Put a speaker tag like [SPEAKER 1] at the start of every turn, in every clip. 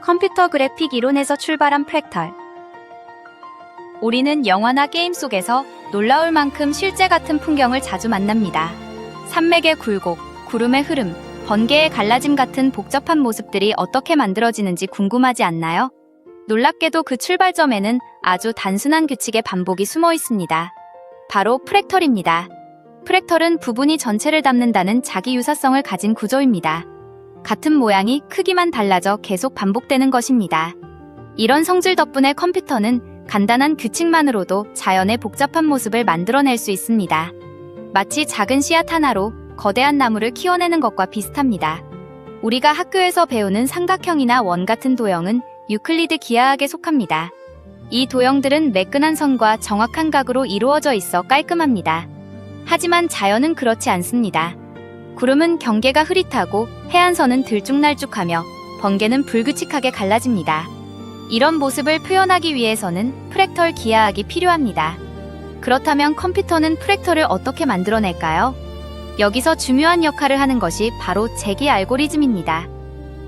[SPEAKER 1] 컴퓨터 그래픽 이론에서 출발한 프랙탈. 우리는 영화나 게임 속에서 놀라울 만큼 실제 같은 풍경을 자주 만납니다. 산맥의 굴곡, 구름의 흐름, 번개의 갈라짐 같은 복잡한 모습들이 어떻게 만들어지는지 궁금하지 않나요? 놀랍게도 그 출발점에는 아주 단순한 규칙의 반복이 숨어 있습니다. 바로 프랙털입니다. 프랙털은 부분이 전체를 담는다는 자기 유사성을 가진 구조입니다. 같은 모양이 크기만 달라져 계속 반복되는 것입니다. 이런 성질 덕분에 컴퓨터는 간단한 규칙만으로도 자연의 복잡한 모습을 만들어낼 수 있습니다. 마치 작은 씨앗 하나로 거대한 나무를 키워내는 것과 비슷합니다. 우리가 학교에서 배우는 삼각형이나 원 같은 도형은 유클리드 기하학에 속합니다. 이 도형들은 매끈한 선과 정확한 각으로 이루어져 있어 깔끔합니다. 하지만 자연은 그렇지 않습니다. 구름은 경계가 흐릿하고 해안선은 들쭉날쭉하며 번개는 불규칙하게 갈라집니다. 이런 모습을 표현하기 위해서는 프랙털 기하학이 필요합니다. 그렇다면 컴퓨터는 프랙털을 어떻게 만들어낼까요? 여기서 중요한 역할을 하는 것이 바로 제기 알고리즘입니다.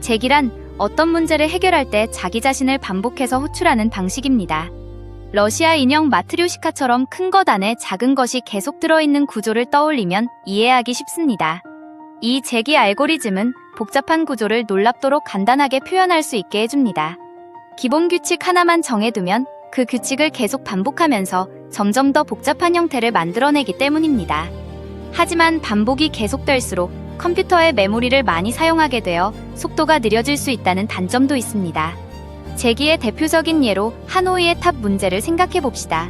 [SPEAKER 1] 제기란 어떤 문제를 해결할 때 자기 자신을 반복해서 호출하는 방식입니다. 러시아 인형 마트료시카처럼 큰 것 안에 작은 것이 계속 들어있는 구조를 떠올리면 이해하기 쉽습니다. 이 제기 알고리즘은 복잡한 구조를 놀랍도록 간단하게 표현할 수 있게 해줍니다. 기본 규칙 하나만 정해두면 그 규칙을 계속 반복하면서 점점 더 복잡한 형태를 만들어내기 때문입니다. 하지만 반복이 계속될수록 컴퓨터의 메모리를 많이 사용하게 되어 속도가 느려질 수 있다는 단점도 있습니다. 제기의 대표적인 예로 하노이의 탑 문제를 생각해 봅시다.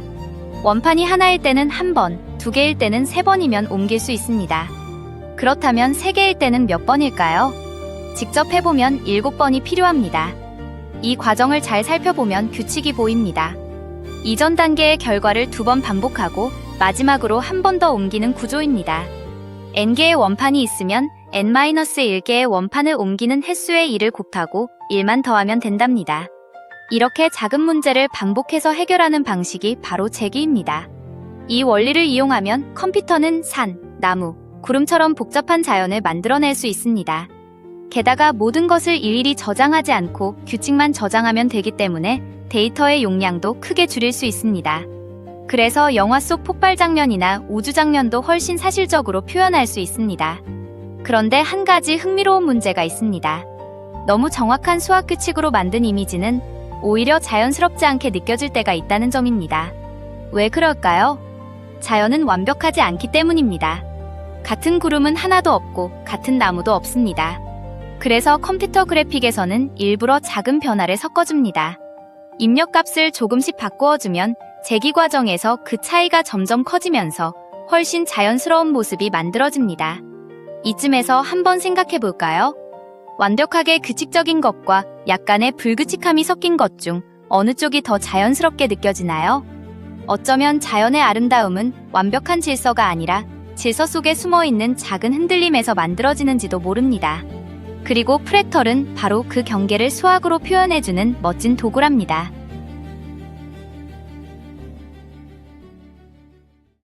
[SPEAKER 1] 원판이 하나일 때는 한 번, 두 개일 때는 3번이면 옮길 수 있습니다. 그렇다면 3개일 때는 몇 번일까요? 직접 해보면 7번이 필요합니다. 이 과정을 잘 살펴보면 규칙이 보입니다. 이전 단계의 결과를 2번 반복하고 마지막으로 한 번 더 옮기는 구조입니다. n개의 원판이 있으면 n-1개의 원판을 옮기는 횟수의 1을 곱하고 1만 더하면 된답니다. 이렇게 작은 문제를 반복해서 해결하는 방식이 바로 제기입니다. 이 원리를 이용하면 컴퓨터는 산, 나무, 구름처럼 복잡한 자연을 만들어낼 수 있습니다. 게다가 모든 것을 일일이 저장하지 않고 규칙만 저장하면 되기 때문에 데이터의 용량도 크게 줄일 수 있습니다. 그래서 영화 속 폭발 장면이나 우주 장면도 훨씬 사실적으로 표현할 수 있습니다. 그런데 한 가지 흥미로운 문제가 있습니다. 너무 정확한 수학 규칙으로 만든 이미지는 오히려 자연스럽지 않게 느껴질 때가 있다는 점입니다. 왜 그럴까요? 자연은 완벽하지 않기 때문입니다. 같은 구름은 하나도 없고 같은 나무도 없습니다. 그래서 컴퓨터 그래픽에서는 일부러 작은 변화를 섞어줍니다. 입력값을 조금씩 바꾸어주면 제기 과정에서 그 차이가 점점 커지면서 훨씬 자연스러운 모습이 만들어집니다. 이쯤에서 한번 생각해 볼까요? 완벽하게 규칙적인 것과 약간의 불규칙함이 섞인 것 중 어느 쪽이 더 자연스럽게 느껴지나요? 어쩌면 자연의 아름다움은 완벽한 질서가 아니라 질서 속에 숨어있는 작은 흔들림에서 만들어지는지도 모릅니다. 그리고 프랙털은 바로 그 경계를 수학으로 표현해주는 멋진 도구랍니다.